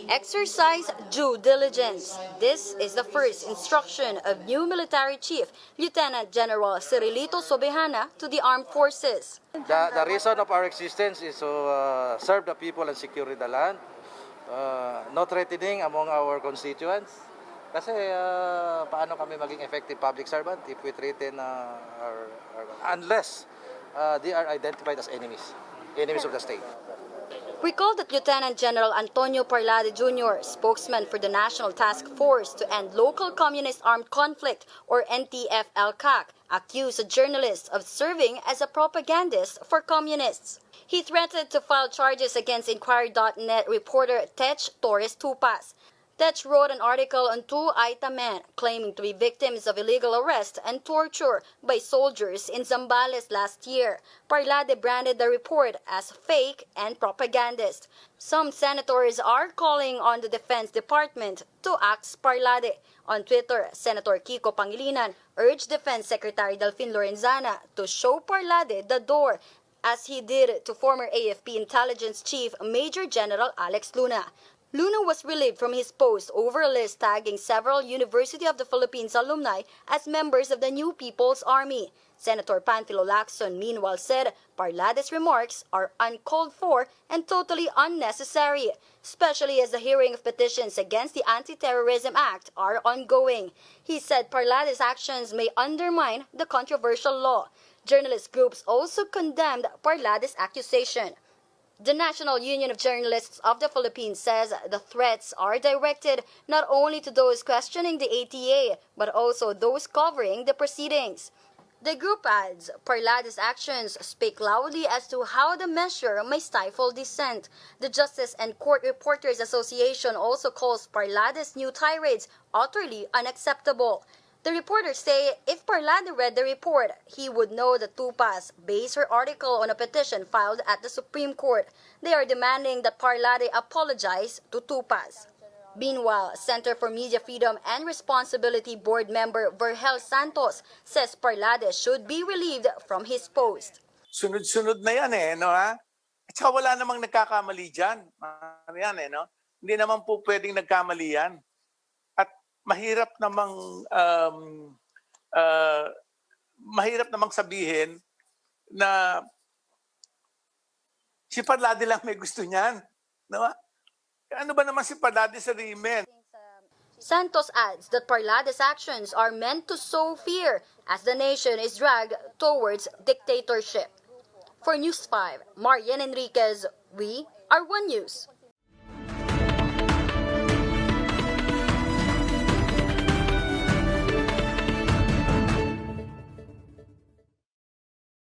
Exercise due diligence. This is the first instruction of new military chief, Lieutenant General Cirilito Sobejana, to the armed forces. The reason of our existence is to serve the people and secure the land. No threatening among our constituents. Kasi paano kami maging effective public servant if we threaten unless they are identified as enemies of the state. Recall that Lieutenant General Antonio Parlade Jr., spokesman for the National Task Force to End Local Communist Armed Conflict, or NTF-ELCAC, accused a journalist of serving as a propagandist for communists. He threatened to file charges against Inquirer.net reporter Tech Torres Tupas. Tech wrote an article on two Aita men claiming to be victims of illegal arrest and torture by soldiers in Zambales last year. Parlade branded the report as fake and propagandist. Some senators are calling on the Defense Department to axe Parlade. On Twitter, Senator Kiko Pangilinan urged Defense Secretary Delfin Lorenzana to show Parlade the door, as he did to former AFP Intelligence Chief Major General Alex Luna. Luna was relieved from his post over a list tagging several University of the Philippines alumni as members of the New People's Army. Senator Panfilo Lacson meanwhile said Parlade's remarks are uncalled for and totally unnecessary, especially as the hearing of petitions against the Anti-Terrorism Act are ongoing. He said Parlade's actions may undermine the controversial law. Journalist groups also condemned Parlade's accusation. The National Union of Journalists of the Philippines says the threats are directed not only to those questioning the ATA, but also those covering the proceedings. The group adds, Parlade's actions speak loudly as to how the measure may stifle dissent. The Justice and Court Reporters Association also calls Parlade's new tirades utterly unacceptable. The reporters say if Parlade read the report, he would know that Tupas based her article on a petition filed at the Supreme Court. They are demanding that Parlade apologize to Tupas. Meanwhile, Center for Media Freedom and Responsibility Board member Vergel Santos says Parlade should be relieved from his post. Sunod-sunod na yan no ha? At saka wala namang nagkakamali dyan. Ano yan no? Hindi naman po pwedeng nagkamali yan. Mahirap namang sabihin na si Parlade lang may gusto niyan, no? Ano ba naman si Parlade sa Rimen? Santos adds that Parlade's actions are meant to sow fear as the nation is dragged towards dictatorship. For News 5, Marian Enriquez, we are One News.